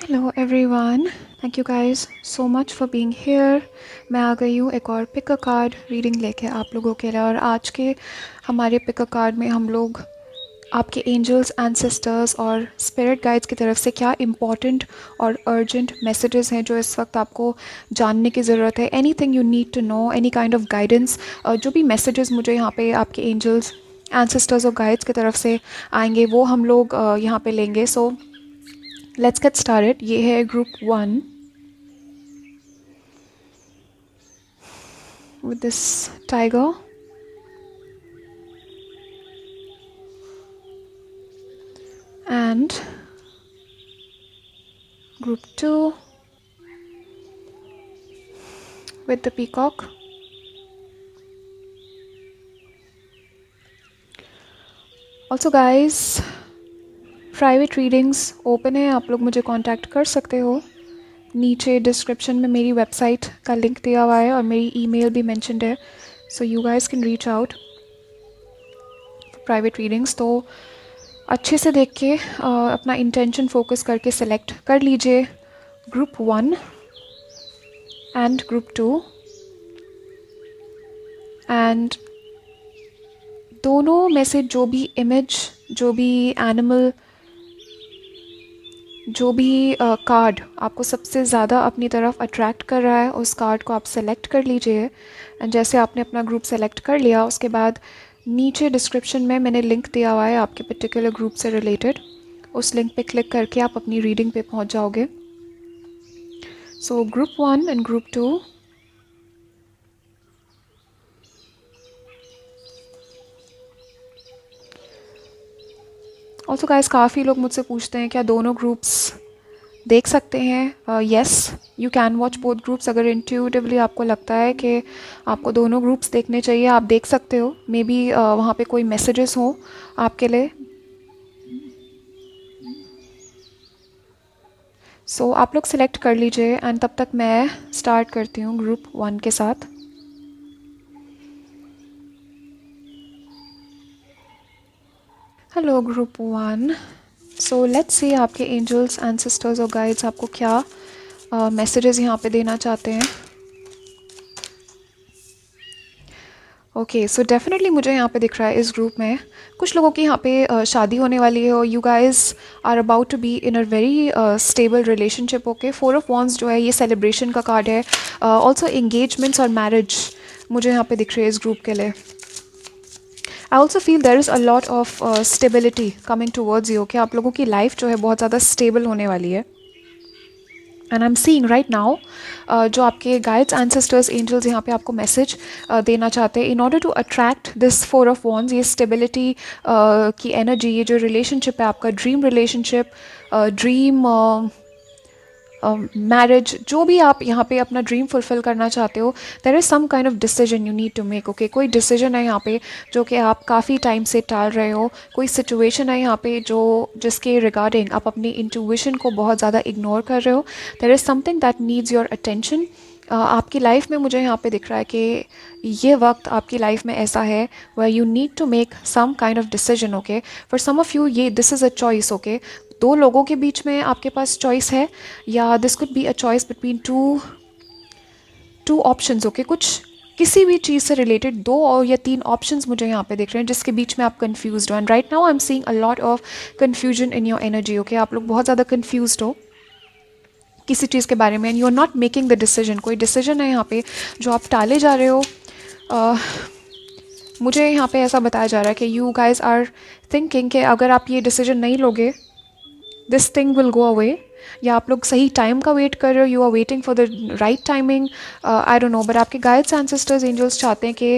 Hello everyone, thank you guys so much for being here. मैं आ गई हूँ एक और पिक अ कार्ड रीडिंग लेके आप लोगों के लिए। और आज के हमारे पिक अ कार्ड में हम लोग आपके एंजल्स, एंसेस्टर्स और स्पिरिट गाइड्स की तरफ से क्या इम्पॉर्टेंट और अर्जेंट मैसेजेस हैं जो इस वक्त आपको जानने की ज़रूरत है। Anything you need to know, any kind of guidance, जो भी मैसेजेस मुझे यहाँ पे आपके एंजल्स, एंसेस्टर्स और गाइड्स की तरफ से आएंगे वो हम लोग यहाँ पे लेंगे। So let's get started. ये है group 1 with this tiger, and group 2 with the peacock. Also guys, private readings open है, आप लोग मुझे कांटेक्ट कर सकते हो। नीचे डिस्क्रिप्शन में मेरी वेबसाइट का लिंक दिया हुआ है और मेरी ईमेल भी मेंशन्ड है, so you guys can reach out private readings. तो अच्छे से देख के अपना इंटेंशन फोकस करके सेलेक्ट कर लीजिए ग्रुप 1 एंड ग्रुप 2, एंड दोनों में से जो भी इमेज, जो भी एनिमल, जो भी कार्ड आपको सबसे ज़्यादा अपनी तरफ अट्रैक्ट कर रहा है उस कार्ड को आप सेलेक्ट कर लीजिए। एंड जैसे आपने अपना ग्रुप सेलेक्ट कर लिया, उसके बाद नीचे डिस्क्रिप्शन में मैंने लिंक दिया हुआ है आपके पर्टिकुलर ग्रुप से रिलेटेड, उस लिंक पे क्लिक करके आप अपनी रीडिंग पे पहुंच जाओगे। So group 1 and group 2, also guys काफ़ी लोग मुझसे पूछते हैं क्या दोनों ग्रुप्स देख सकते हैं। Yes, you can watch both groups. अगर इंट्यूटिवली आपको लगता है कि आपको दोनों ग्रुप्स देखने चाहिए, आप देख सकते हो। मे बी वहाँ पे कोई मैसेजेस हों आपके लिए। सो आप लोग सिलेक्ट कर लीजिए एंड तब तक मैं स्टार्ट करती हूँ ग्रुप 1 के साथ। हेलो ग्रुप 1, सो लेट्स सी आपके एंजल्स, एंसेस्टर्स और गाइड्स आपको क्या मैसेजेस यहाँ पे देना चाहते हैं। ओके, सो डेफिनेटली मुझे यहाँ पे दिख रहा है इस ग्रुप में कुछ लोगों की यहाँ पे शादी होने वाली है और you guys are about to be in a very stable relationship. Okay, 4 of wands जो है ये सेलिब्रेशन का कार्ड है। ऑल्सो एंगेजमेंट्स और मैरिज मुझे यहाँ पे दिख रही है इस ग्रुप के लिए। आई also feel there is a lot of stability coming towards you. Okay, आप लोगों की लाइफ जो है बहुत ज़्यादा स्टेबल होने वाली है। And I am seeing right now जो आपके गाइड्स, एंसेस्टर्स, एंजल्स यहाँ पे आपको मैसेज देना चाहते हैं in order to attract this 4 of wands, ये स्टेबिलिटी की एनर्जी, ये जो रिलेशनशिप है आपका, ड्रीम रिलेशनशिप, ड्रीम मैरिज, जो भी आप यहाँ पे अपना ड्रीम फुलफिल करना चाहते हो, there is some kind of decision you need to make. Okay, कोई डिसीजन है यहाँ पे जो कि आप काफ़ी टाइम से टाल रहे हो, कोई सिचुएशन है यहाँ पे जो जिसके रिगार्डिंग आप अपनी इंट्यूशन को बहुत ज़्यादा इग्नोर कर रहे हो। There is something that needs your attention. आपकी लाइफ में मुझे यहाँ पे दिख रहा है कि ये वक्त आपकी लाइफ में ऐसा है where you need to make some kind of decision. Okay, for some of you ये this is a choice. Okay, दो लोगों के बीच में आपके पास चॉइस है, या this could be a choice between two options. Okay, कुछ किसी भी चीज़ से रिलेटेड 2 और या 3 ऑप्शंस मुझे यहाँ पे दिख रहे हैं जिसके बीच में आप कंफ्यूज्ड हो। And right now I am seeing a lot of confusion in your energy. Okay, आप लोग बहुत ज़्यादा कन्फ्यूज्ड हो किसी चीज़ के बारे में, and you are not making the decision. कोई डिसीजन है यहाँ पे जो आप टाले जा रहे हो। मुझे यहाँ पे ऐसा बताया जा रहा है कि यू गाइज आर थिंकिंग कि अगर आप ये डिसीजन नहीं लोगे this thing will go away, या आप लोग सही टाइम का वेट कर रहे हो, you are waiting for the right timing. I don't know, but आपके गाइड्स, एंसेस्टर्स, एंजल्स चाहते हैं कि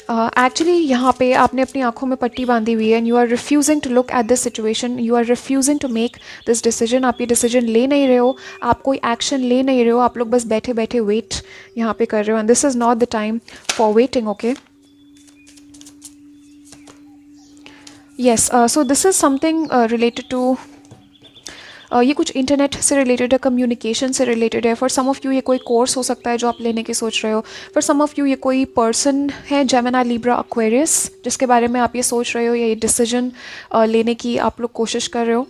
एक्चुअली यहाँ पे आपने अपनी आंखों में पट्टी बांधी हुई है and you are refusing to look at this situation, you are refusing to make this decision. आप ये डिसीजन ले नहीं रहे हो, आप कोई एक्शन ले नहीं रहे हो, आप लोग बस बैठे बैठे वेट यहाँ पे कर रहे हो, and this is not the time for waiting. Okay, yes, so this is something related to, ये कुछ इंटरनेट से रिलेटेड है, कम्युनिकेशन से रिलेटेड है। फॉर सम ऑफ़ यू ये कोई कोर्स हो सकता है जो आप लेने की सोच रहे हो। फॉर सम ऑफ़ यू ये कोई पर्सन है, जेमिनी, लिब्रा, एक्वेरियस, जिसके बारे में आप ये सोच रहे हो या ये डिसीजन लेने की आप लोग कोशिश कर रहे हो।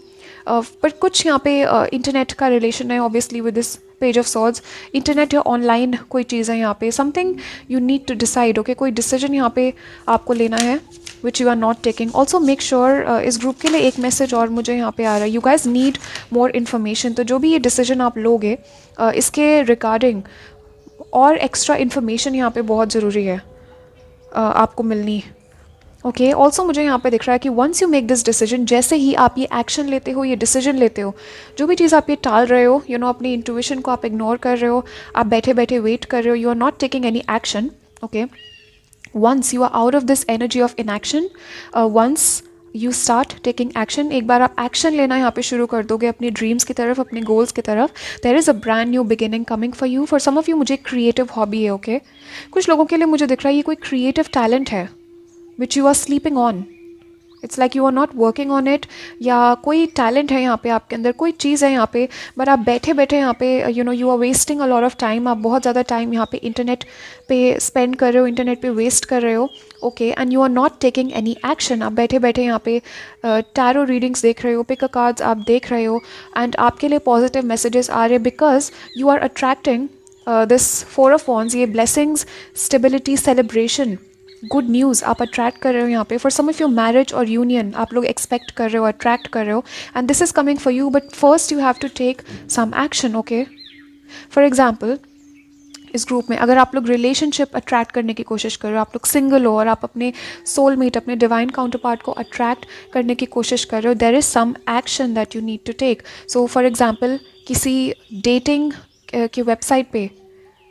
पर कुछ यहाँ पे इंटरनेट का रिलेशन है obviously with this page of swords. Internet या ऑनलाइन कोई चीज़ है यहाँ पे, something you need to decide, okay, कोई डिसीजन यहाँ पे आपको लेना है which you are not taking. Also make sure, इस ग्रुप के लिए एक मैसेज और मुझे यहाँ पे आ रहा है, you guys need more information. तो जो भी ये डिसीजन आप लोगे इसके रिगार्डिंग और एक्स्ट्रा इन्फॉर्मेशन यहाँ पे बहुत ज़रूरी है आपको मिलनी। ओके, ऑल्सो मुझे यहाँ पे दिख रहा है कि once you make this decision, जैसे ही आप ये एक्शन लेते हो, ये डिसीजन लेते हो, जो भी चीज़ आप ये टाल रहे हो, यू नो, अपनी इंट्यूशन को आप इग्नोर कर रहे हो, आप बैठे बैठे वेट कर रहे हो, you are not taking any action, okay, once you are out of this energy of inaction, once you start taking action, एक बार आप एक्शन लेना यहाँ पे शुरू कर दोगे अपनी ड्रीम्स की तरफ, अपने गोल्स की तरफ, there is a brand new beginning coming for you. For some of you मुझे क्रिएटिव हॉबी है, ओके, कुछ लोगों के लिए मुझे दिख रहा है ये कोई क्रिएटिव टैलेंट है which you are sleeping on. It's like you are not working on it, या कोई टैलेंट है यहाँ पे आपके अंदर, कोई चीज़ है यहाँ पे, बट आप बैठे बैठे यहाँ पे you know you are wasting a lot of time, आप बहुत ज़्यादा टाइम यहाँ पे इंटरनेट पे स्पेंड कर रहे हो, इंटरनेट पे वेस्ट कर रहे हो, okay, and you are not taking any action. आप बैठे बैठे यहाँ पे टैरो रीडिंग्स देख रहे हो, पिक अ कार्ड्स आप देख रहे हो, एंड आपके लिए पॉजिटिव मैसेजेस आ रहे हैं because you are attracting this four of wands, ये blessings, stability, celebration, good news आप अट्रैक्ट कर रहे हो यहाँ पे। For some of your marriage और यूनियन आप लोग एक्सपेक्ट कर रहे हो, अट्रैक्ट कर रहे हो, and this is coming for you, but first you have to take some action, okay. For example इस ग्रुप में अगर आप लोग रिलेशनशिप अट्रैक्ट करने की कोशिश कर रहे हो, आप लोग सिंगल हो और आप अपने सोलमेट, अपने डिवाइन काउंटर पार्ट को अट्रैक्ट करने की कोशिश कर रहे हो, there is some action that you need to take. So for example किसी डेटिंग की वेबसाइट पे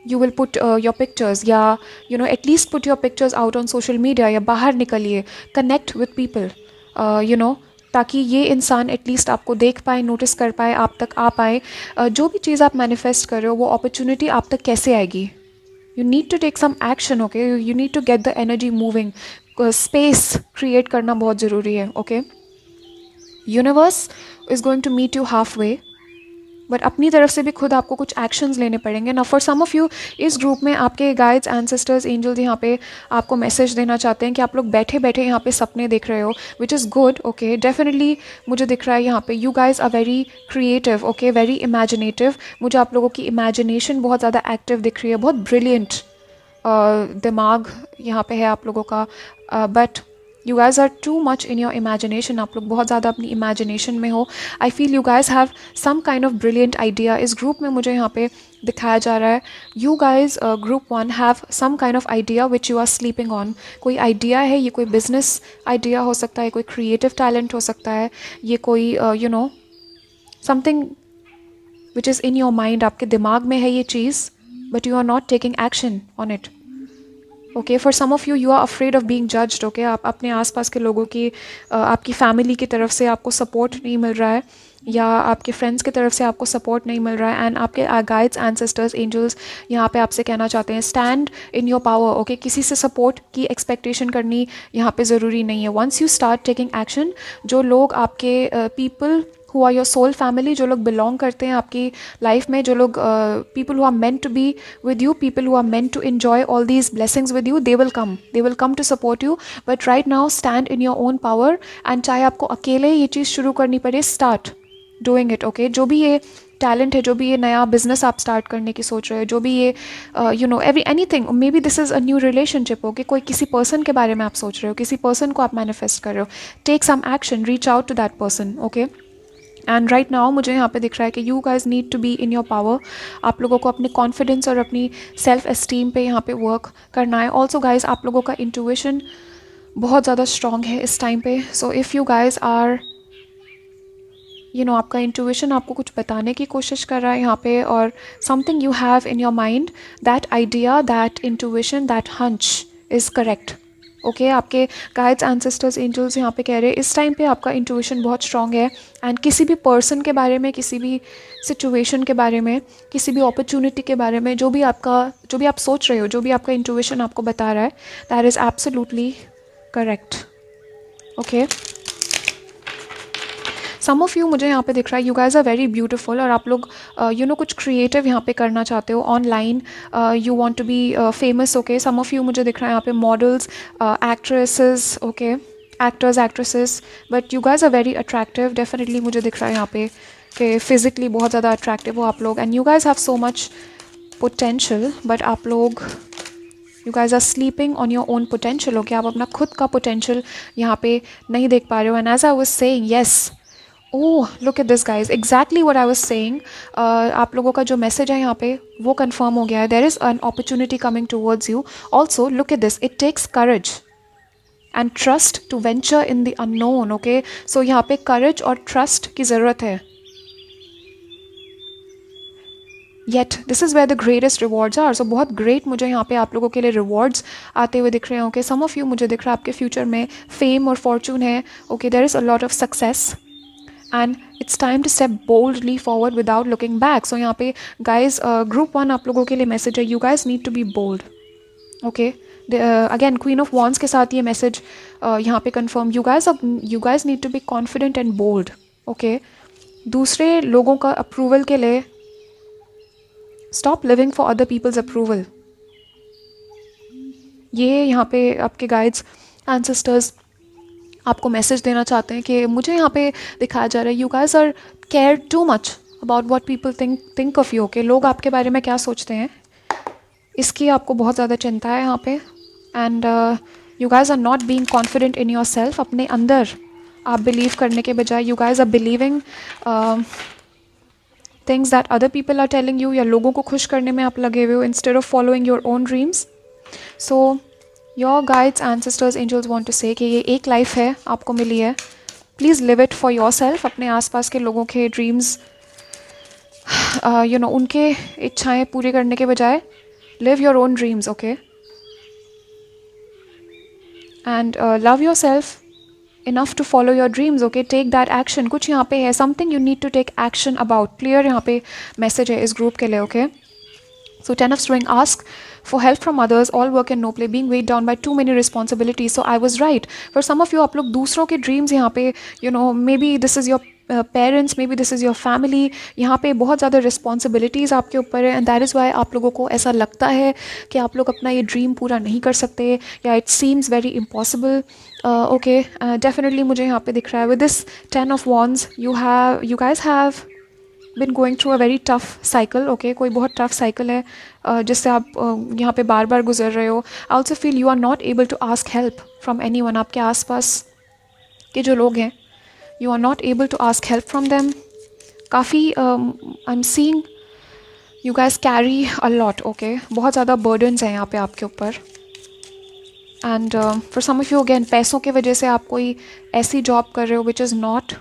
you will put your pictures, या you know at least put your pictures out on social media, या बाहर निकलिए, connect with people, you know, ताकि ये इंसान एटलीस्ट आपको देख पाए, नोटिस कर पाए, आप तक आ पाए। जो भी चीज़ आप मैनिफेस्ट कर रहे हो वो अपॉर्चुनिटी आप तक कैसे आएगी, you need to take some action, okay, you need to get the energy moving, space create करना बहुत ज़रूरी है, okay. Universe is going to meet you half way, but अपनी तरफ से भी खुद आपको कुछ एक्शंस लेने पड़ेंगे ना। फॉर सम ऑफ यू इस ग्रुप में आपके गाइड्स, एंसेस्टर्स, एंजल्स यहाँ पे आपको मैसेज देना चाहते हैं कि आप लोग बैठे बैठे यहाँ पे सपने देख रहे हो, which is good, okay, definitely मुझे दिख रहा है यहाँ पे you guys are very creative, okay, very imaginative, मुझे आप लोगों की इमेजिनेशन बहुत ज़्यादा एक्टिव दिख रही है, बहुत ब्रिलियंट दिमाग यहाँ पे है आप लोगों का, but you guys are too much in your imagination, आप लोग बहुत ज़्यादा अपनी इमेजिनेशन में हो। I feel you guys have some kind of brilliant idea. इस ग्रुप में मुझे यहाँ पे दिखाया जा रहा है you guys group one have some kind of idea which you are sleeping on. कोई आइडिया है, ये कोई बिजनेस आइडिया हो सकता है, कोई क्रिएटिव टैलेंट हो सकता है, ये कोई you know something which is in your mind, आपके दिमाग में है ये चीज़, but you are not taking action on it, okay. For some of you you are afraid of being judged, okay, आप अपने आसपास के लोगों की आपकी फैमिली की तरफ से आपको सपोर्ट नहीं मिल रहा है, या आपके फ्रेंड्स की तरफ से आपको सपोर्ट नहीं मिल रहा है, एंड आपके गाइड्स, एंसेस्टर्स, एंजल्स यहाँ पे आपसे कहना चाहते हैं stand in your power, okay. किसी से सपोर्ट की एक्सपेक्टेशन करनी यहाँ पे ज़रूरी नहीं है। Once you start taking action, जो लोग आपके people who are your soul family, जो लोग बिलोंग करते हैं आपकी लाइफ में, जो लोग people who are meant to be with you, people who are meant to enjoy all these blessings with you, they will come to support you, but right now stand in your own power, and चाहे आपको अकेले ये चीज़ शुरू करनी पड़े, start doing it, okay. जो भी ये टैलेंट है, जो भी ये नया बिजनेस आप स्टार्ट करने की सोच रहे हो, जो भी ये you know anything, may be this is a new relationship, okay, कोई किसी पर्सन के बारे में आप सोच रहे हो, किसी पर्सन को आप मैनिफेस्ट कर रहे हो, take some action, reach out to that person, okay. And right now मुझे यहाँ पे दिख रहा है कि you guys need to be in your power, आप लोगों को अपने कॉन्फिडेंस और अपनी सेल्फ एस्टीम पे यहाँ पे वर्क करना है। ऑल्सो गाइज आप लोगों का इंट्यूशन बहुत ज़्यादा स्ट्रॉन्ग है इस टाइम पे, so if you guys are you know आपका इंट्यूशन आपको कुछ बताने की कोशिश कर रहा है यहाँ पे, और something you have in your mind, that idea, that intuition, that hunch is correct, okay. आपके गाइड्स, एंसेस्टर्स, एंजल्स यहाँ पे कह रहे हैं इस टाइम पे आपका इंट्यूशन बहुत स्ट्रॉन्ग है, एंड किसी भी पर्सन के बारे में, किसी भी सिचुएशन के बारे में, किसी भी अपॉर्चुनिटी के बारे में, जो भी आप सोच रहे हो, जो भी आपका इंट्यूशन आपको बता रहा है, that is absolutely correct, okay. Some of you मुझे यहाँ पे दिख रहा है you guys are very beautiful, और आप लोग यू नो कुछ क्रिएटिव यहाँ पे करना चाहते हो online, you want to be famous, okay. Some of you मुझे दिख रहा है यहाँ पे models, actresses, okay, actors actresses, but you guys are very attractive. Definitely मुझे दिख रहा है यहाँ पे कि फिजिकली बहुत ज़्यादा अट्रैक्टिव हो आप लोग, and you guys have so much potential, but आप लोग you guys are sleeping on your own potential. Okay, आप अपना खुद का पोटेंशियल यहाँ पे नहीं देख पा रहे हो. And as I was saying, yes, oh look at this guys, exactly what I was saying. आप लोगों का जो मैसेज है यहाँ पे वो कंफर्म हो गया है. There is an opportunity coming towards you. Also look at this, it takes courage and trust to venture in the unknown. Okay, so यहाँ पे करेज और ट्रस्ट की ज़रूरत है. Yet this is where the greatest rewards are. So बहुत great मुझे यहाँ पे आप लोगों के लिए रिवॉर्ड्स आते हुए दिख रहे हैं. ओके, सम ऑफ यू, मुझे दिख रहा है आपके फ्यूचर में फेम और फॉर्चून है. Okay, there is a lot of success and it's time to step boldly forward without looking back. So यहाँ पे गाइज ग्रुप 1 आप लोगों के लिए मैसेज है, you guys need to be bold. Okay, again queen of wands के साथ ये मैसेज यहाँ पे confirm, you guys need to be confident and bold. Okay, दूसरे लोगों का अप्रूवल के लिए stop living for other people's approval. ये यहाँ पे आपके गाइड्स एंसेस्टर्स आपको मैसेज देना चाहते हैं कि मुझे यहाँ पे दिखाया जा रहा है, you guys are care too much about what people think of you. Okay, लोग आपके बारे में क्या सोचते हैं इसकी आपको बहुत ज़्यादा चिंता है यहाँ पे. And you guys are not being confident in yourself. अपने अंदर आप बिलीव करने के बजाय you guys are believing things that other people are telling you, या लोगों को खुश करने में आप लगे हुए हो instead of following your own dreams. So your guides ancestors angels want to say कि ये एक लाइफ है आपको मिली है, please live it for yourself. अपने आसपास के लोगों के ड्रीम्स उनके इच्छाएं पूरी करने के बजाय live your own dreams. Okay, and love your self enough to follow your dreams. Okay, take that action. कुछ यहाँ पे है, something you need to take action about. Clear यहाँ पे मैसेज है इस ग्रुप के लिए. Okay, so 10 of string, ask for help from others, all work and no play, being weighed down by too many responsibilities. So I was right. For some of you, आप लोग दूसरों के dreams यहाँ पे maybe this is your parents, may be this is your family, यहाँ पे बहुत ज़्यादा रिस्पॉन्सिबिलिटीज़ आपके ऊपर है. एंड दैट इज़ वाई आप लोगों को ऐसा लगता है कि आप लोग अपना ये ड्रीम पूरा नहीं कर सकते, या it seems very impossible. Okay, definitely मुझे यहाँ पे दिख रहा है with this 10 of wands you guys have been going through a very tough cycle. Okay, कोई बहुत टफ साइकिल है जिससे आप यहाँ पे बार बार गुजर रहे हो. I also feel you are not able to ask help from anyone. आपके आसपास के जो लोग हैं, you are not able to ask help from them. काफ़ी I'm seeing you guys carry a lot. Okay, बहुत ज़्यादा burdens हैं यहाँ पे आपके ऊपर. And for some of you again, पैसों की वजह से आप कोई ऐसी जॉब कर रहे हो which is not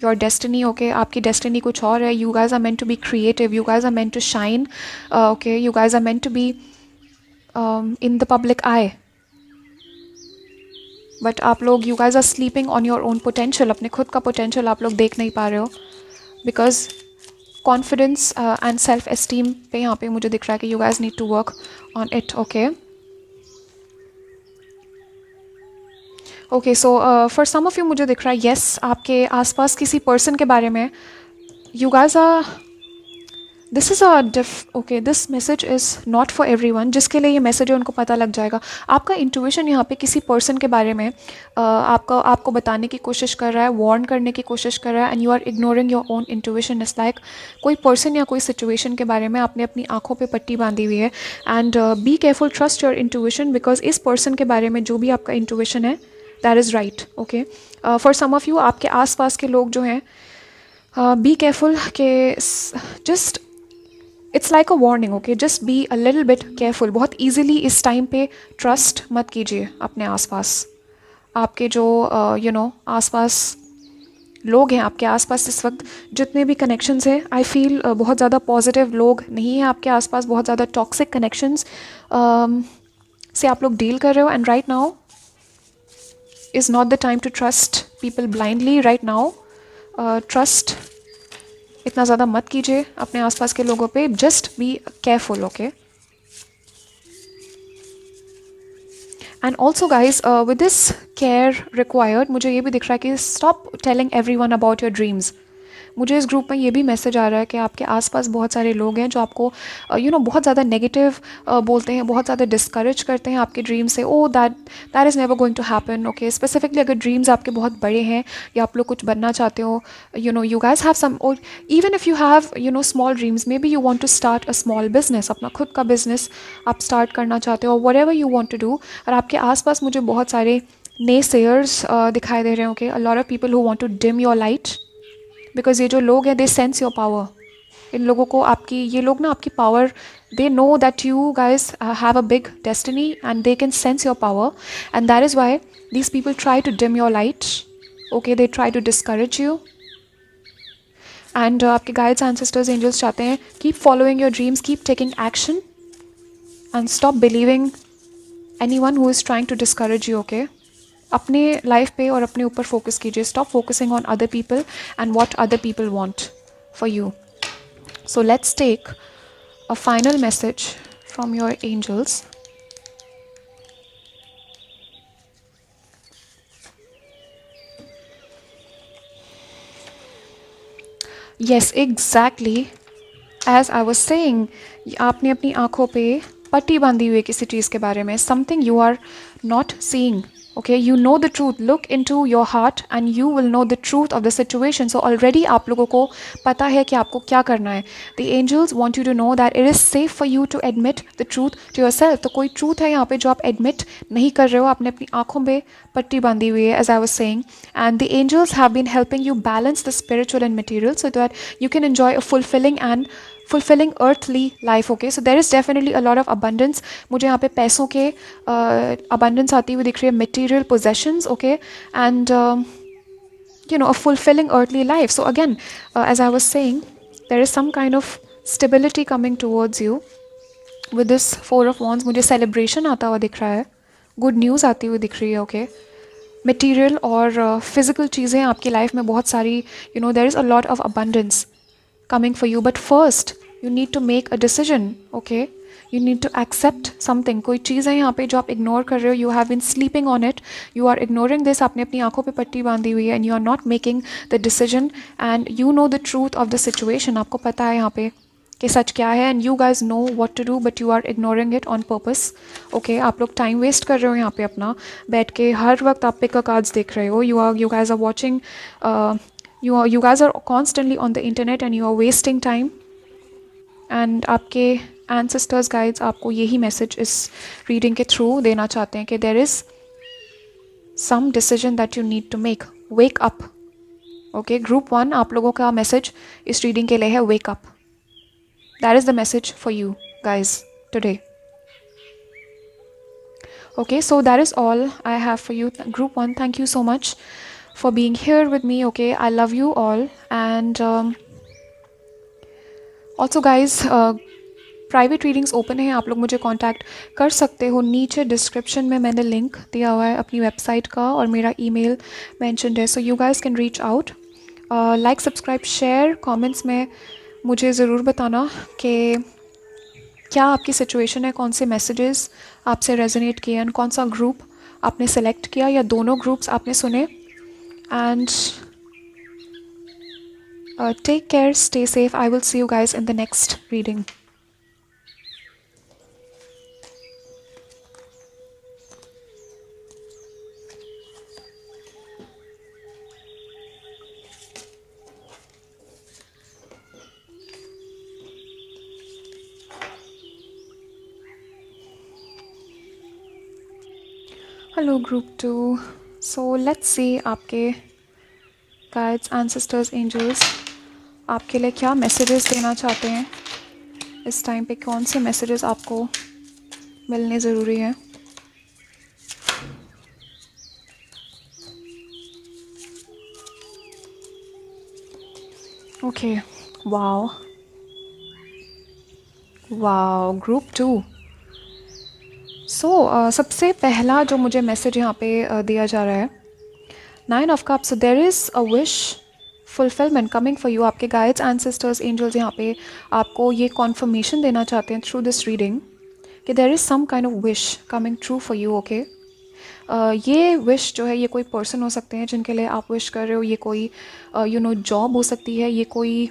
your destiny. Okay, आपकी destiny कुछ और है. You guys are meant to be creative. You guys are meant to shine. Okay, you guys are meant to be in the public eye. But आप लोग you guys are sleeping on your own potential. अपने खुद का potential आप लोग देख नहीं पा रहे हो, because confidence and self esteem पे यहाँ पे मुझे दिख रहा है कि you guys need to work on it. Okay, okay, so for some of you मुझे दिख रहा है येस, आपके आसपास किसी पर्सन के बारे में you guys are this is okay, this message is not for everyone. जिसके लिए ये मैसेज है उनको पता लग जाएगा. आपका इंट्यूशन यहाँ पे किसी पर्सन के बारे में आपको बताने की कोशिश कर रहा है, वार्न करने की कोशिश कर रहा है, and you are ignoring your own intuition. It's like कोई पर्सन या कोई सिचुएशन के बारे में आपने अपनी आंखों पे पट्टी बांधी हुई है. And be careful, trust your intuition, because इस पर्सन के बारे में जो भी आपका इंट्यूशन है that is right. Okay, for some of you आपके आसपास के लोग जो हैं, बी केयरफुल के just it's like a warning. Okay, just be a little bit careful. बहुत ईजिली इस टाइम पे ट्रस्ट मत कीजिए अपने आसपास. आपके जो आसपास लोग हैं, आपके आसपास इस वक्त जितने भी कनेक्शंस हैं, आई फील बहुत ज़्यादा पॉजिटिव लोग नहीं हैं आपके आसपास. बहुत ज़्यादा टॉक्सिक कनेक्शंस से आप लोग डील कर रहे हो. And right now is not the time to trust people blindly. Right now trust इतना ज़्यादा मत कीजिए अपने आसपास के लोगों पे. Just be careful. Okay, and also guys with this care required मुझे ये भी दिख रहा है कि stop telling everyone about your dreams. मुझे इस ग्रुप में ये भी मैसेज आ रहा है कि आपके आसपास बहुत सारे लोग हैं जो आपको बहुत ज़्यादा नेगेटिव बोलते हैं, बहुत ज़्यादा डिस्करेज करते हैं आपके ड्रीम से। Oh that is never going to happen. Okay, specifically अगर ड्रीम्स आपके बहुत बड़े हैं या आप लोग कुछ बनना चाहते हो, यू गाइस हैव सम, और even if you have small dreams, maybe you want to start a small business, अपना खुद का बिजनेस आप स्टार्ट करना चाहते हो, whatever you want to do. और आपके आसपास मुझे बहुत सारे नेसेयर्स दिखाई दे रहे हैं। Okay, a lot of people who want to dim your light, because ये जो लोग हैं दे सेंस योर पावर। इन लोगों को आपकी, ये लोग ना आपकी power, they know that you guys have a big destiny and they can sense your power, and that is why these people try to dim your light. Okay, they try to discourage you, and आपके guides, ancestors, angels चाहते हैं keep following your dreams, keep taking action, and stop believing anyone who is trying to discourage you. Okay, अपने life पे और अपने ऊपर focus कीजिए. Stop focusing on other people and what other people want for you. So let's take a final message from your angels. Yes, exactly. As I was saying, आपने अपनी आँखों पे पट्टी बांधी हुई है किसी चीज़ के बारे में. Something you are not seeing. Okay, you know the truth. Look into your heart and you will know the truth of the situation. So already आप लोगों को पता है कि आपको क्या करना है. The angels want you to know that it is safe for you to admit the truth to yourself. तो कोई truth है यहाँ पे जो आप admit नहीं कर रहे हो, आपने अपनी आँखों पे पट्टी बांधी हुई है, as I was saying. And the angels have been helping you balance the spiritual and material so that you can enjoy a fulfilling earthly life. Okay, so there is definitely a lot of abundance. मुझे यहाँ पे पैसों के abundance आती हुई दिख रही है, material possessions. Okay, and a fulfilling earthly life. So again, as I was saying, there is some kind of stability coming towards you with this Four of Wands. मुझे celebration आता हुआ दिख रहा है, good news आती हुई दिख रही है. Okay, material और physical चीज़ें आपकी लाइफ में बहुत सारी, there is a lot of abundance coming for you. But first you need to make a decision. Okay, you need to accept something. कोई चीज़ है यहाँ पे जो आप इग्नोर कर रहे हो. You have been sleeping on it, you are ignoring this. आपने अपनी आंखों पे पट्टी बांधी हुई है and you are not making the decision, and you know the truth of the situation. आपको पता है यहाँ पे कि सच क्या है, and you guys know what to do, but you are ignoring it on purpose. Okay, आप लोग टाइम वेस्ट कर रहे हो यहाँ पे अपना बैठ के, हर वक्त आप पिक कार्ड्स देख रहे हो. You guys are watching you guys are constantly on the internet and you are wasting time. And आपके ancestors guides आपको यही message इस reading के through देना चाहते हैं कि there is some decision that you need to make. Wake up. Okay, group 1, आप लोगों का message इस reading के लिए है wake up. That is the message for you guys today. Okay, so that is all I have for you. Group 1, thank you so much for being here with me. Okay, I love you all. And also guys, private readings open है, आप लोग मुझे contact कर सकते हो. नीचे description में मैंने लिंक दिया हुआ है अपनी वेबसाइट का, और मेरा ईमेल मेंशन्ड है. So you guys can reach out. Like, subscribe, share, comments में मुझे ज़रूर बताना कि क्या आपकी सिचुएशन है, कौन से मैसेजेस आपसे रेजोनेट किए, एंड कौन सा ग्रुप आपने सेलेक्ट किया या दोनों ग्रुप्स आपने सुने. And take care, stay safe. I will see you guys in the next reading. Hello group 2. So let's see आपके guides, ancestors, angels आपके लिए क्या मैसेजेस देना चाहते हैं इस टाइम पे. कौन से मैसेजेस आपको मिलने ज़रूरी है. Okay, wow group 2. सो सबसे पहला जो मुझे मैसेज यहाँ पे दिया जा रहा है, 9 of cups. So there is a wish fulfilment coming for you. आपके गाइड्स, एंसेस्टर्स, एंजल्स यहाँ पे आपको ये कॉन्फर्मेशन देना चाहते हैं थ्रू दिस रीडिंग कि there is some kind of wish coming true for you. Okay, ये विश जो है ये कोई पर्सन हो सकते हैं जिनके लिए आप विश कर रहे हो, ये कोई जॉब हो सकती है, ये कोई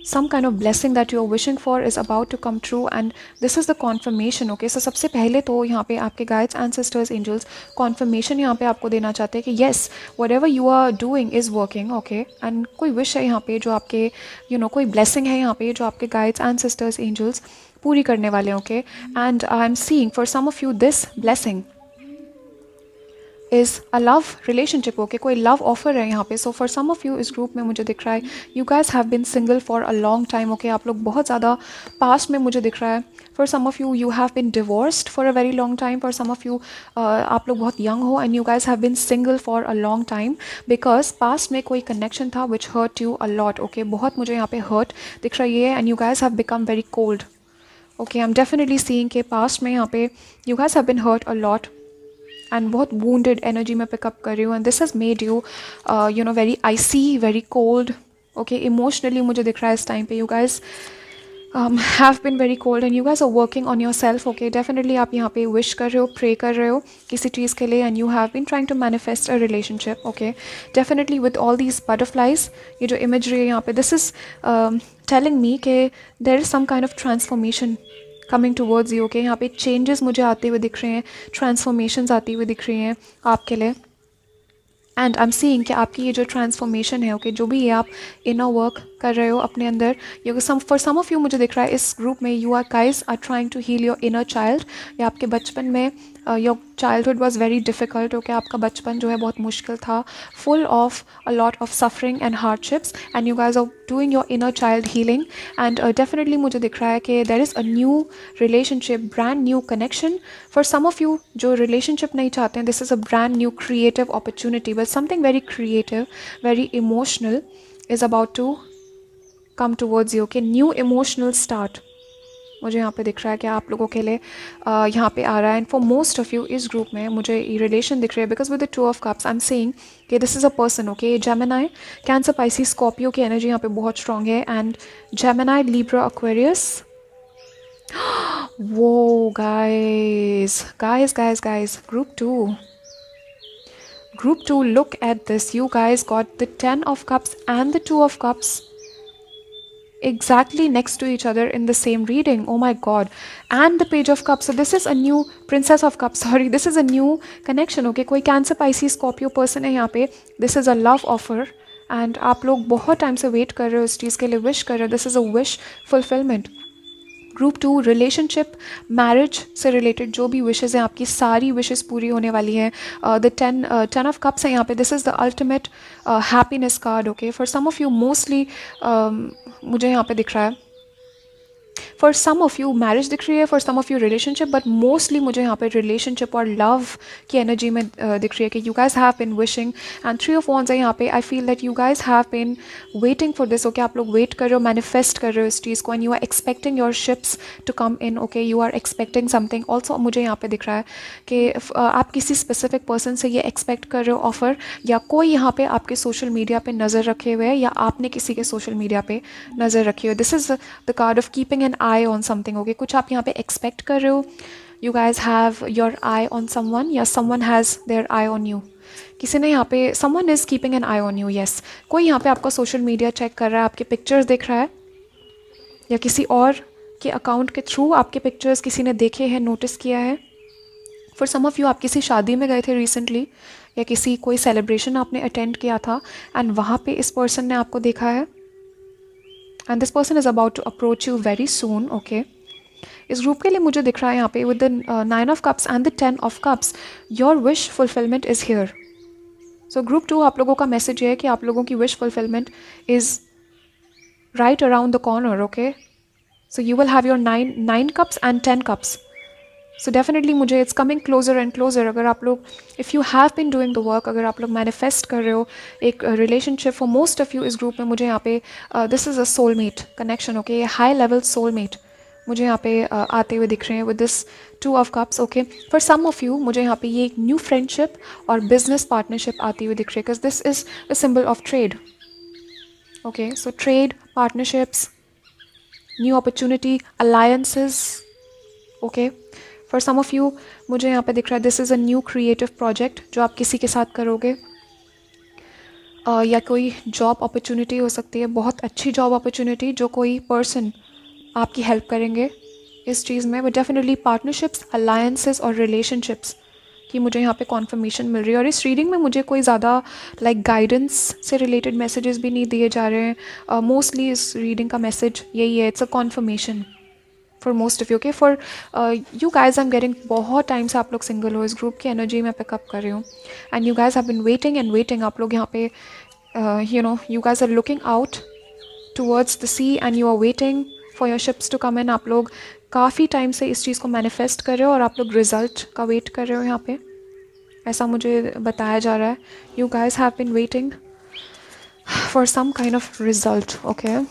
some kind of blessing that you are wishing for is about to come true, and this is the confirmation. Okay, so सबसे पहले तो यहाँ पे आपके guides, ancestors, angels confirmation यहाँ पे आपको देना चाहते हैं कि yes, whatever you are doing is working. Okay, and कोई wish है यहाँ पे जो आपके कोई blessing है यहाँ पे जो आपके guides, ancestors, angels पूरी करने वाले हैं. Okay, and I'm seeing for some of you this blessing is a love relationship. Okay, कोई love offer है यहाँ पे. So for some of you इस group में मुझे दिख रहा है you guys have been single for a long time. Okay, आप लोग बहुत ज़्यादा past में मुझे दिख रहा है. For some of you you have been divorced for a very long time. For some of you आप लोग बहुत young हो and you guys have been single for a long time because past में कोई connection था which hurt you a lot. Okay, बहुत मुझे यहाँ पे hurt दिख रहा है and you guys have become very cold. Okay, I'm definitely seeing कि past में यहाँ पे you guys have been hurt a lot and बहुत wounded energy में pick up कर रही हूँ, and this has made you very icy, very cold. Okay, emotionally मुझे दिख रहा है इस time पे you guys have been very cold and you guys are working on yourself. Okay, definitely आप यहाँ पे wish कर रहे हो, pray कर रहे हो किसी चीज़ के लिए, and you have been trying to manifest a relationship. Okay, definitely with all these butterflies, ये जो imagery है यहाँ पे, this is telling me कि there is some kind of transformation coming towards you. Okay, यहाँ पे चेंजेस मुझे आते हुए दिख रहे हैं, ट्रांसफॉर्मेशंस आती हुई दिख रही हैं आपके लिए. एंड आई एम सीइंग कि आपकी ये जो ट्रांसफॉर्मेशन है, ओके, जो भी ये आप इनर वर्क कर रहे हो अपने अंदर, ये फॉर सम ऑफ यू मुझे दिख रहा है इस ग्रुप में you are guys are trying to heal your inner child. या आपके बचपन में your childhood was very difficult. Okay, आपका बचपन जो है बहुत मुश्किल था, full of a lot of suffering and hardships, and you guys are doing your inner child healing. And definitely मुझे दिख रहा है कि there is a new relationship, brand new connection. For some of you जो relationship नहीं चाहते हैं, this is a brand new creative opportunity, but something very creative, very emotional is about to come towards you. Okay, new emotional start मुझे यहाँ पे दिख रहा है कि आप लोगों के लिए यहाँ पे आ रहा है. And for most of you इस ग्रुप में मुझे ये रिलेशन दिख रही है because with the 2 of Cups I am saying कि this is a person. Okay, Gemini, Cancer, Pisces, Scorpio की एनर्जी यहाँ पे बहुत स्ट्रॉन्ग है. And Gemini, Libra, Aquarius. वो guys Group 2, look at this. You guys got the 10 of Cups and the 2 of Cups exactly next to each other in the same reading. Oh my God. And the Page of Cups. So this is a new Princess of Cups. Sorry, this is a new connection. Okay, कोई Cancer, Pisces, Scorpio person है यहाँ पे. This is a love offer. And आप लोग बहुत time से wait कर रहे हो इस चीज़ के लिए, विश कर रहे हो. This is a wish fulfillment. Group 2, relationship, marriage से रिलेटेड जो भी विशेज़ हैं आपकी सारी विशेज़ पूरी होने वाली हैं. द 10 of Cups है यहाँ पे. This is the ultimate happiness card. Okay, for some of you mostly मुझे यहाँ पे दिख रहा है, for some of you marriage दिख रही है, for some of you relationship, but mostly मुझे यहाँ पे रिलेशनशिप और लव की एनर्जी में दिख रही है कि you guys have bin wishing. And 3 of Wands है यहाँ पे. I feel that you guys have been waiting for this. Okay, आप लोग वेट कर रहे हो, मैनिफेस्ट कर रहे हो इस चीज़ को, and you are expecting your ships to come in. Okay, you are expecting something. Also मुझे यहाँ पे दिख रहा है कि आप किसी स्पेसिफिक पर्सन से ये एक्सपेक्ट कर रहे हो ऑफर, या कोई यहाँ पे आपके सोशल मीडिया पे नज़र रखे हुए है, या आपने किसी के सोशल मीडिया पे नज़र रखी हुई है. This is the card of keeping an eye on something. Okay, कुछ आप यहाँ पे एक्सपेक्ट कर रहे हो. You guys have your eye on someone, या someone has their eye on you. किसी ने यहाँ पे, someone is keeping an eye on you. Yes, कोई यहाँ पे आपका सोशल मीडिया चेक कर रहा है, आपके पिक्चर्स देख रहा है, या किसी और के अकाउंट के थ्रू आपके पिक्चर्स किसी ने देखे हैं, नोटिस किया है. फॉर सम ऑफ़ यू आप किसी शादी में गए थे रिसेंटली, या किसी कोई सेलिब्रेशन आपने अटेंड किया था, एंड वहाँ पे इस पर्सन ने आपको देखा है, and this person is about to approach you very soon. Okay, इस ग्रुप के लिए मुझे दिख रहा है यहाँ पे with the 9 of Cups and the 10 of Cups, your wish fulfilment is here. So group 2 आप लोगों का मैसेज है कि आप लोगों की wish fulfilment is right around the corner. Okay, so you will have your 9 Cups and 10 Cups. So definitely मुझे it's coming closer and closer. अगर आप लोग, if you have been doing the work, अगर आप लोग मैनिफेस्ट कर रहे हो एक relationship, for most of you इस ग्रुप में मुझे यहाँ पे this is a soulmate connection. Okay, high level soulmate मुझे यहाँ पे आते हुए दिख रहे हैं with this 2 of Cups. Okay, for some of you मुझे यहाँ पे ये एक न्यू फ्रेंडशिप और बिजनेस पार्टनरशिप आती हुई दिख रही है, because this is a symbol of trade. Okay, so trade, partnerships, new opportunity, alliances. Okay, for some of you मुझे यहाँ पे दिख रहा है this is a new creative project जो आप किसी के साथ करोगे, या कोई जॉब अपॉर्चुनिटी हो सकती है, बहुत अच्छी जॉब अपॉर्चुनिटी जो कोई पर्सन आपकी हेल्प करेंगे इस चीज़ में। बट डेफिनेटली पार्टनरशिप्स, अलायंसेस और रिलेशनशिप्स की मुझे यहाँ पे कॉन्फर्मेशन मिल रही है। और इस रीडिंग में मुझे कोई ज़्यादा लाइक गाइडेंस से रिलेटेड मैसेजेस भी नहीं दिए जा रहे हैं। मोस्टली इस रीडिंग का मैसेज यही है, it's a confirmation for most of you. Okay, for you guys I am getting, बहुत टाइम से आप लोग सिंगल हो, इस ग्रुप की एनर्जी मैं पिकअप कर रही हूँ। And you guys have been waiting and waiting. आप लोग यहाँ पे you guys are looking out towards the sea and you are waiting for your ships to come in. आप लोग काफ़ी टाइम से इस चीज़ को मैनिफेस्ट कर रहे हो और आप लोग रिजल्ट का वेट कर रहे हो यहाँ पे, ऐसा मुझे बताया जा रहा है। You guys have been waiting for some kind of result. Okay,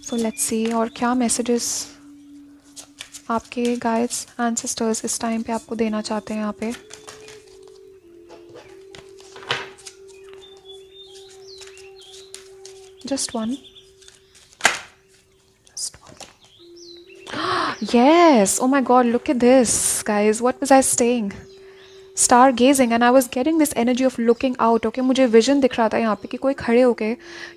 so let's see और क्या मैसेजेस आपके गाइड्स एंसेस्टर्स इस टाइम पे आपको देना चाहते हैं यहाँ पे। Just one, yes, oh my god, look at this guys, what was I saying, star gazing and I was getting this energy of looking out. Okay, मुझे विजन दिख रहा था यहाँ पे कि कोई खड़े होके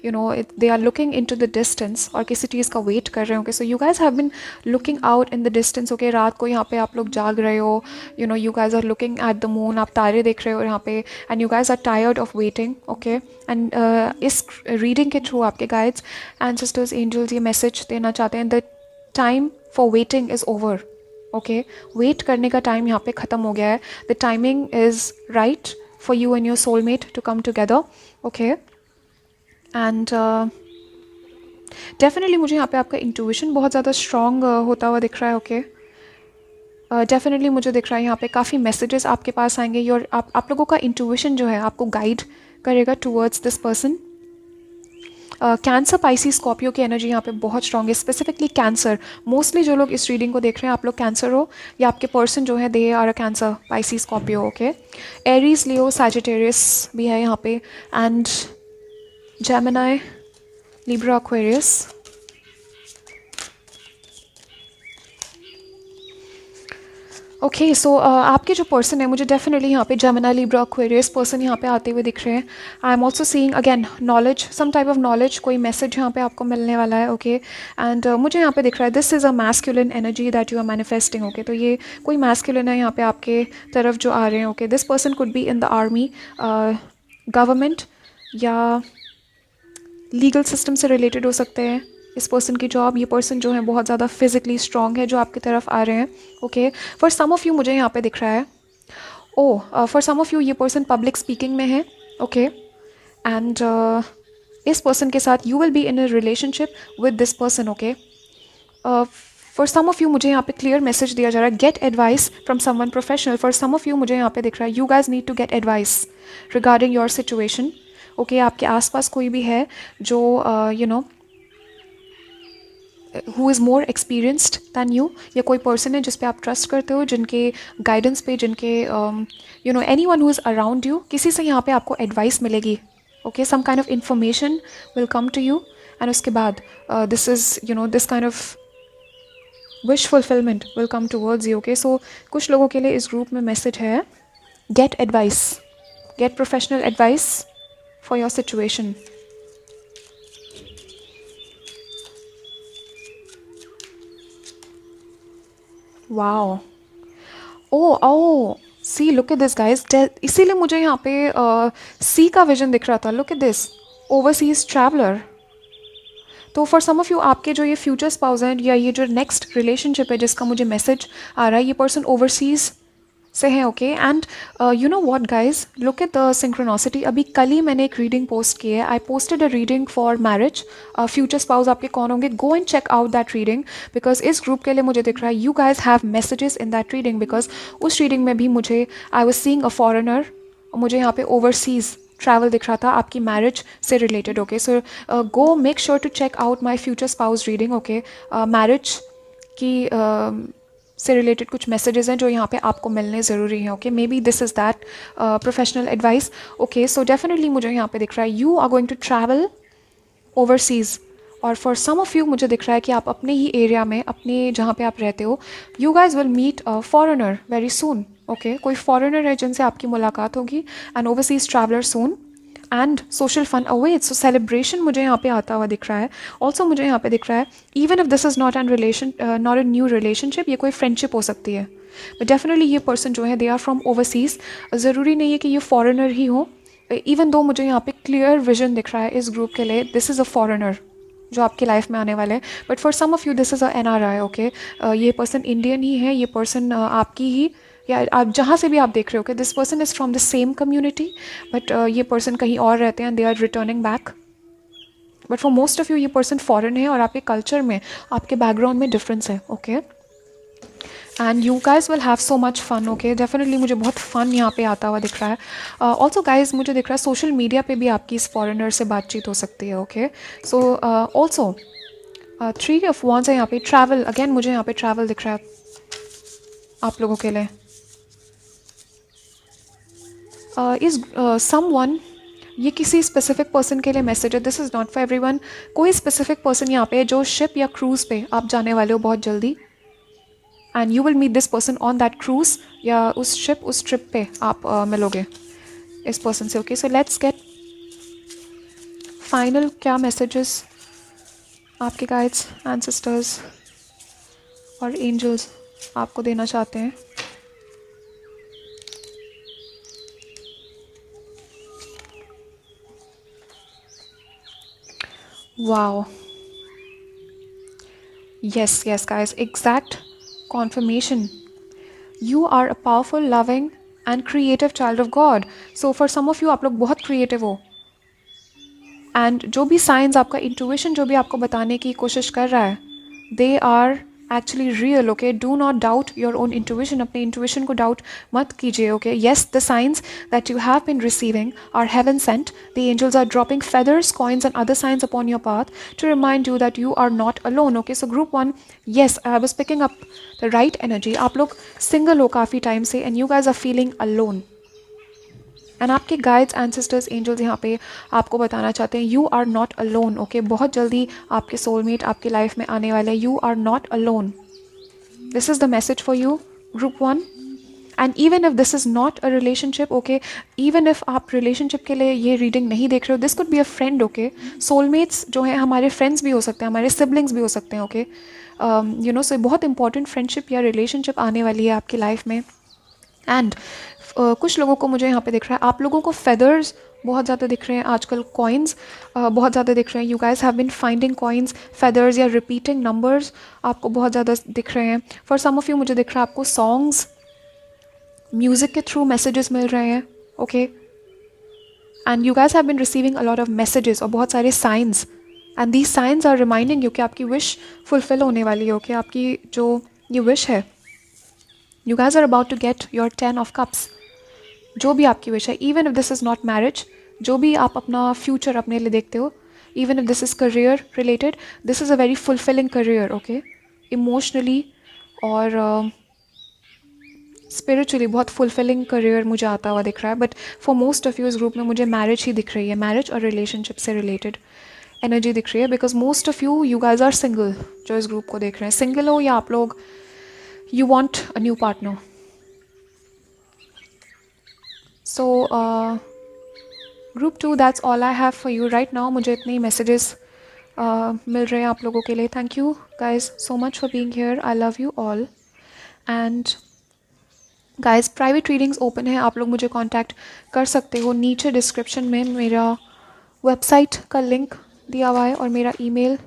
you know they are looking into the distance और किसी चीज़ का वेट कर रहे हो। So you guys have been looking out in the distance. Okay, रात को यहाँ पे आप लोग जाग रहे हो, you know you guys are looking at the moon, आप तारे देख रहे हो यहाँ पे, and you guys are tired of waiting. Okay, and इस रीडिंग के थ्रू आपके गाइड्स एंसेस्टर्स एंजल्स ये मैसेज देना चाहते हैं, the time for waiting is over. Okay, wait करने का टाइम यहाँ पे ख़त्म हो गया है। The timing is right for you and your soulmate to come together. Okay, and definitely मुझे यहाँ पे आपका इंट्यूशन बहुत ज़्यादा स्ट्रॉन्ग होता हुआ दिख रहा है। ओके, डेफिनेटली मुझे दिख रहा है यहाँ पे काफ़ी मैसेजेस आपके पास आएंगे और आप लोगों का इंट्यूशन जो है आपको गाइड करेगा towards this person. Cancer, Pisces, Scorpio की एनर्जी यहाँ पे बहुत स्ट्रॉन्ग है, स्पेसिफिकली कैंसर। मोस्टली जो लोग इस रीडिंग को देख रहे हैं आप लोग कैंसर हो या आपके पर्सन जो है they are a Cancer, Pisces, Scorpio. Okay, Aries, Leo, Sagittarius भी है यहाँ पे, and Gemini, Libra, Aquarius. Okay, so आपके जो पर्सन है मुझे डेफिनेटली यहाँ पे जेमिनी, लिब्रा, एक्वेरियस पर्सन यहाँ पे आते हुए दिख रहे हैं। I am also seeing again knowledge, some type of knowledge, कोई मैसेज यहाँ पे आपको मिलने वाला है। ओके, एंड मुझे यहाँ पे दिख रहा है this is a masculine energy that you are manifesting. Okay, तो ये कोई मैस्कुलिन है यहाँ पे आपके तरफ जो आ रहे हैं। Okay, this person could be in the army, government या लीगल सिस्टम से रिलेटेड हो सकते हैं इस पर्सन की जॉब। ये पर्सन जो है बहुत ज़्यादा फिजिकली स्ट्रॉन्ग है जो आपकी तरफ आ रहे हैं। Okay, for some of you मुझे यहाँ पे दिख रहा है फॉर सम ऑफ़ यू ये पर्सन पब्लिक स्पीकिंग में है। ओके, एंड इस पर्सन के साथ you will be in a relationship with this person. Okay, for some of you मुझे यहाँ पे क्लियर मैसेज दिया जा रहा है, get advice from someone professional. For some of you मुझे यहाँ पे दिख रहा है you guys need to get advice regarding your situation. Okay, आपके आसपास कोई भी है जो you know who is more experienced than you, या कोई पर्सन है जिस पे आप ट्रस्ट करते हो, जिनके गाइडेंस पे, जिनके you know anyone who is around you, किसी से यहाँ पे आपको एडवाइस मिलेगी। Okay, some kind of information will come to you, and उसके बाद this is you know this kind of wish fulfilment will come towards you. Okay, so कुछ लोगों के लिए इस ग्रुप में मैसेज है get advice, get professional advice for your situation. Wow, oh see, look at this guys, इसीलिए मुझे यहाँ पे सी का विजन दिख रहा था। Look at this, overseas traveller. तो फॉर सम ऑफ यू आपके जो ये फ्यूचर स्पाउस हैं या ये जो नेक्स्ट रिलेशनशिप है जिसका मुझे मैसेज आ रहा है, ये पर्सन ओवरसीज से हैं। Okay, and you know what guys, look at the synchronicity. अभी कल ही मैंने एक रीडिंग पोस्ट की है, I posted a reading for marriage. Future spouse आपके कौन होंगे, go and check out that reading, because इस ग्रुप के लिए मुझे दिख रहा है you guys have messages in that reading, because उस रीडिंग में भी मुझे I was seeing a foreigner, मुझे यहाँ पे ओवरसीज ट्रैवल दिख रहा था आपकी मैरिज से related. Okay, so go make sure to check out my future spouse reading. Okay, marriage की से रिलेटेड कुछ मैसेजेस हैं जो यहाँ पे आपको मिलने ज़रूरी हैं। Okay, maybe this is that professional advice. Okay, so definitely मुझे यहाँ पे दिख रहा है you are going to travel overseas, और फॉर सम ऑफ यू मुझे दिख रहा है कि आप अपने ही एरिया में, अपने जहाँ पे आप रहते हो, you guys will meet a foreigner very soon. Okay, कोई फॉरेनर है जिनसे आपकी मुलाकात होगी, and overseas traveller soon, and social fun awaits. So celebration मुझे यहाँ पे आता हुआ दिख रहा है. ऑल्सो मुझे यहाँ पे दिख रहा है, even if this is not an relation, not a new relationship, ये कोई फ्रेंडशिप हो सकती है, बट डेफिनेटली ये पर्सन जो है दे आर फ्रॉम ओवरसीज. ज़रूरी नहीं है कि ये फॉरेनर ही हो, इवन दो मुझे यहाँ पे क्लियर विजन दिख रहा है इस ग्रुप के लिए. दिस इज़ अ फॉरेनर जो आपकी लाइफ में आने वाले हैं, but for some of you this is a NRI. Okay, ये पर्सन इंडियन ही है, ये पर्सन आपकी ही, या आप जहाँ से भी आप देख रहे हो कि this person is from the same community, but ये पर्सन कहीं और रहते हैं, they are returning back. But for most of you ये पर्सन फॉरेन है और आपके कल्चर में, आपके बैकग्राउंड में डिफरेंस है. Okay, and you guys will have so much fun. Okay, definitely मुझे बहुत फ़न यहाँ पे आता हुआ दिख रहा है. ऑल्सो गाइज मुझे दिख रहा है सोशल मीडिया पे भी आपकी इस फॉरेनर से बातचीत हो सकती है. Okay, so also 3 of Wands है यहाँ पे. ट्रैवल, अगेन मुझे यहाँ पे ट्रैवल दिख रहा है आप लोगों के लिए. इज़ समवन, ये किसी स्पेसिफिक पर्सन के लिए मैसेज है. This is not for everyone. कोई स्पेसिफिक पर्सन यहाँ पे है जो शिप या क्रूज़ पे आप जाने वाले हो बहुत जल्दी, and you will meet this person on that cruise, या उस शिप, उस ट्रिप पे आप मिलोगे इस पर्सन से. Okay, so let's get final क्या मैसेजेस आपके गाइड्स, एंसेस्टर्स और एंजल्स आपको देना चाहते हैं. Wow. Yes, guys, exact confirmation. You are a powerful, loving and creative child of God. So for some of you, आप लोग बहुत creative हो. And जो भी signs, आपका intuition जो भी आपको बताने की कोशिश कर रहा है, they are actually real. Okay, do not doubt your own intuition. अपने intuition को doubt मत कीजिए. Okay, yes, the signs that you have been receiving are heaven sent. The angels are dropping feathers, coins and other signs upon your path to remind you that you are not alone. Okay, so group 1, yes, I was picking up the right energy. आप लोग single हो काफ़ी time से, and you guys are feeling alone. And आपके guides, ancestors, angels यहाँ पे आपको बताना चाहते हैं you are not alone. Okay, बहुत जल्दी आपके सोलमेट आपकी लाइफ में आने वाले हैं. You are not alone. This is the message for you, group 1. And even if this is not a relationship, okay, even if आप रिलेशनशिप के लिए ये रीडिंग नहीं देख रहे हो, this could be a friend. Okay, soulmates जो हैं हमारे फ्रेंड्स भी हो सकते हैं, हमारे सिबलिंग्स भी हो सकते हैं. ओके, यू नो, सो बहुत इंपॉर्टेंट फ्रेंडशिप या रिलेशनशिप आने वाली है आपकी लाइफ में. एंड कुछ लोगों को मुझे यहाँ पे दिख रहा है, आप लोगों को फेदर्स बहुत ज़्यादा दिख रहे हैं आजकल, कॉइन्स बहुत ज़्यादा दिख रहे हैं. You guys have been finding coins, feathers या रिपीटिंग नंबर्स आपको बहुत ज़्यादा दिख रहे हैं. फॉर सम ऑफ यू मुझे दिख रहा है आपको सॉन्ग्स, म्यूज़िक के थ्रू मैसेजेस मिल रहे हैं. Okay, and you guys have been receiving a lot of messages और बहुत सारे signs, and these signs are reminding you कि आपकी विश फुलफिल होने वाली है. ओके, आपकी जो ये विश है, you guys are about to get your 10 of cups. जो भी आपकी विश है, even if this is not marriage, जो भी आप अपना फ्यूचर अपने लिए देखते हो, even if this is career related, this is a very fulfilling career. Okay, emotionally और स्पिरिचुअली बहुत फुलफिलिंग करियर मुझे आता हुआ दिख रहा है. But for most of you इस ग्रुप में मुझे मैरिज ही दिख रही है, मैरिज और रिलेशनशिप से रिलेटेड एनर्जी दिख रही है. Because most of you guys are single. जो इस ग्रुप को देख रहे हैं, सिंगल हो या आप लोग you want a new partner. So group 2, that's all I have for you right now. मुझे इतने ही मैसेजेस मिल रहे हैं आप लोगों के लिए. Thank you guys so much for being here. I love you all. And guys, private readings open है, आप लोग मुझे कांटेक्ट कर सकते हो. नीचे डिस्क्रिप्शन में मेरा वेबसाइट का लिंक दिया हुआ है और मेरा ईमेल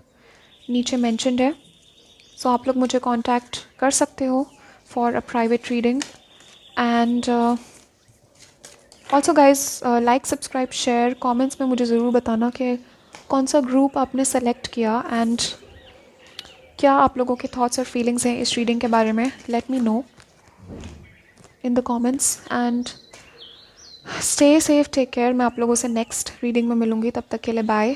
नीचे मेंशन्ड है. सो आप लोग मुझे कांटेक्ट कर सकते हो for a private reading. And also guys, like, subscribe, share, comments में मुझे ज़रूर बताना कि कौन सा ग्रुप आपने सेलेक्ट किया एंड क्या आप लोगों के थॉट्स और फीलिंग्स हैं इस रीडिंग के बारे में. Let me know in the comments and stay safe, take care. मैं आप लोगों से नेक्स्ट रीडिंग में मिलूँगी, तब तक के लिए बाय.